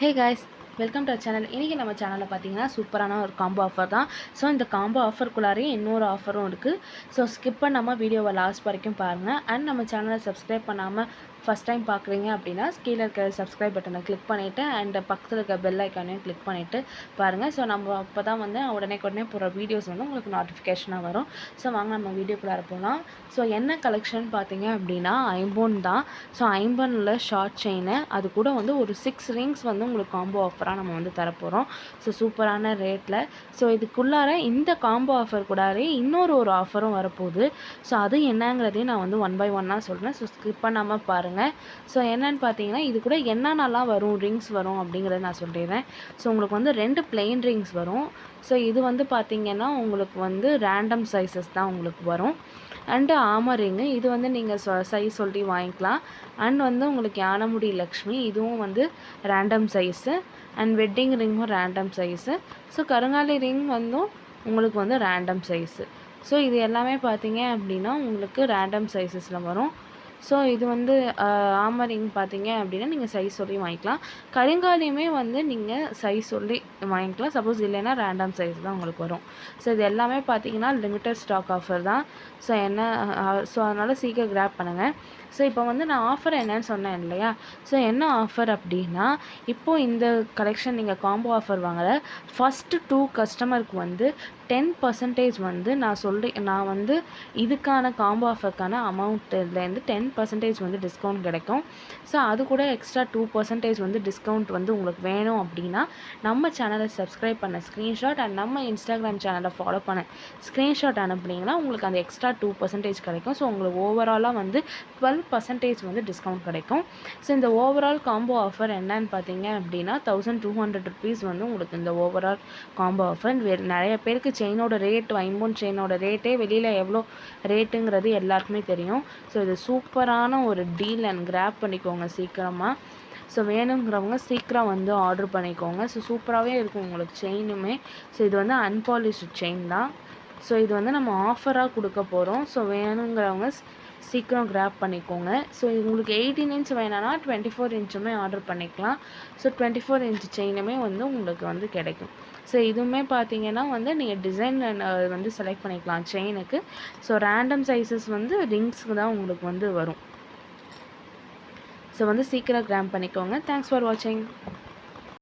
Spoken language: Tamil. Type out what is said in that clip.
Hey guys, welcome to our channel. இன்றைக்கி நம்ம சேனலில் பார்த்தீங்கன்னா சூப்பரான ஒரு காம்போ ஆஃபர் தான். ஸோ இந்த காம்போ ஆஃபருக்குள்ளாரே இன்னொரு ஆஃபரும் இருக்குது. ஸோ ஸ்கிப் பண்ணாமல் வீடியோவை லாஸ்ட் வரைக்கும் பாருங்கள். அண்ட் நம்ம சேனலை சப்ஸ்கிரைப் பண்ணாமல் ஃபஸ்ட் டைம் பார்க்குறீங்க அப்படின்னா கீழே இருக்க சப்ஸ்கிரைப் பட்டனை கிளிக் பண்ணிவிட்டு அண்ட் பக்கத்தில் இருக்க பெல் ஐக்கானையும் கிளிக் பண்ணிவிட்டு பாருங்கள். ஸோ நம்ம அப்போ தான் வந்து உடனே போகிற வீடியோஸ் வந்து உங்களுக்கு நோட்டிஃபிகேஷனாக வரும். ஸோ வாங்க நம்ம வீடியோக்குள்ளார போகலாம். ஸோ என்ன கலெக்ஷன் பார்த்தீங்க அப்படின்னா ஐம்போன் தான். ஸோ ஐம்பனில் ஷார்ட் செயின், அது கூட வந்து ஒரு 6 ரிங்ஸ் வந்து உங்களுக்கு காம்போ ஆஃபராக நம்ம வந்து தரப்போகிறோம். ஸோ சூப்பரான ரேட்டில். ஸோ இதுக்குள்ளார இந்த காம்போ ஆஃபர் கூடாரே இன்னொரு ஆஃபரும் வரப்போகுது. ஸோ அது என்னங்கிறதையும் நான் வந்து ஒன் பை ஒன்னாக சொல்கிறேன். ஸோ ஸ்கிப் பண்ணாமல் பாருங்கள். ஸோ என்னென்னு பார்த்தீங்கன்னா இது கூட என்னென்னலாம் வரும், ரிங்ஸ் வரும் அப்படிங்கிறத நான் சொல்லிடுறேன். ஸோ உங்களுக்கு வந்து 2 பிளெயின் ரிங்ஸ் வரும். ஸோ இது வந்து பார்த்திங்கன்னா உங்களுக்கு வந்து ரேண்டம் சைஸஸ் தான் உங்களுக்கு வரும். அண்டு ஆமர் ரிங்கு, இது வந்து நீங்கள் சைஸ் சொல்லி வாங்கிக்கலாம். அண்ட் வந்து உங்களுக்கு யானமுடி லக்ஷ்மி, இதுவும் வந்து ரேண்டம் சைஸு. அண்ட் வெட்டிங் ரிங்கும் ரேண்டம் சைஸு. ஸோ கருங்காலி ரிங் வந்தும் உங்களுக்கு வந்து ரேண்டம் சைஸு. ஸோ இது எல்லாமே பார்த்தீங்க அப்படின்னா உங்களுக்கு ரேண்டம் சைஸஸில் வரும். ஸோ இது வந்து ஆமர் ரிங் பார்த்தீங்க அப்படின்னா நீங்கள் சைஸ் சொல்லி வாங்கிக்கலாம். கருங்காலியுமே வந்து நீங்கள் சைஸ் சொல்லி வாங்கிக்கலாம். சப்போஸ் இல்லைன்னா ரேண்டம் சைஸ் தான் உங்களுக்கு வரும். ஸோ இது எல்லாமே பார்த்தீங்கன்னா லிமிட்டட் ஸ்டாக் ஆஃபர் தான். ஸோ ஸோ அதனால் சீக்கிரம் கிராப் பண்ணுங்கள். ஸோ இப்போ வந்து நான் ஆஃபர் என்னன்னு சொன்னேன் இல்லையா? ஸோ என்ன ஆஃபர் அப்படின்னா, இப்போது இந்த கலெக்ஷன் நீங்கள் காம்போ ஆஃபர் வாங்கல ஃபஸ்ட்டு 2 கஸ்டமருக்கு வந்து 10% வந்து நான் வந்து இதுக்கான காம்போ ஆஃபருக்கான அமௌண்ட்லேருந்து 10% வந்து டிஸ்கவுண்ட் கிடைக்கும். ஸோ அது கூட எக்ஸ்ட்ரா 2% வந்து டிஸ்கவுண்ட் வந்து உங்களுக்கு வேணும் அப்படின்னா நம்ம சேனலை சப்ஸ்கிரைப் பண்ண ஸ்க்ரீன்ஷாட் அண்ட் நம்ம இன்ஸ்டாகிராம் சேனலை ஃபாலோ பண்ண ஸ்க்ரீன்ஷாட் அனுப்புனீங்கன்னா உங்களுக்கு அந்த எக்ஸ்ட்ரா 2% கிடைக்கும். ஸோ உங்களுக்கு ஓவராலாக வந்து 12% வந்து டிஸ்கவுண்ட் கிடைக்கும். ஸோ இந்த ஓவரால் காம்போ ஆஃபர் என்னன்னு பார்த்தீங்க அப்படின்னா 1200 ருபீஸ் வந்து உங்களுக்கு இந்த ஓவரால் காம்போ ஆஃபர். நிறைய பேருக்கு செயினோட ரேட், ஐம்போன் செயினோட ரேட்டே வெளியில் எவ்வளோ ரேட்டுங்கிறது எல்லாருக்குமே தெரியும். ஸோ இது சூப்பரான ஒரு டீல் அண்ட் கிராப் பண்ணிக்கோங்க சீக்கிரமாக. ஸோ வேணுங்கிறவங்க சீக்கிரம் வந்து ஆர்டர் பண்ணிக்கோங்க. ஸோ சூப்பராகவே இருக்கும் உங்களுக்கு செயினுமே. ஸோ இது வந்து அன்பாலிஷ்டு செயின் தான். ஸோ இது வந்து நம்ம ஆஃபராக கொடுக்க போகிறோம். ஸோ வேணுங்கிறவங்க சீக்கிரம் கிராப் பண்ணிக்கோங்க. ஸோ உங்களுக்கு 18 இன்ச் வேணான்னா 24 இன்ச்சுமே ஆர்டர் பண்ணிக்கலாம். ஸோ 24 இன்ச் செயினுமே வந்து உங்களுக்கு வந்து கிடைக்கும். ஸோ இதுவுமே பார்த்தீங்கன்னா வந்து நீங்கள் டிசைன் வந்து செலக்ட் பண்ணிக்கலாம் செயினுக்கு. ஸோ ரேண்டம் சைஸஸ் வந்து ரிங்ஸுக்கு தான் உங்களுக்கு வந்து வரும். ஸோ வந்து சீக்கிரம் கிராப் பண்ணிக்கோங்க. தேங்க்ஸ் ஃபார் வாட்சிங்.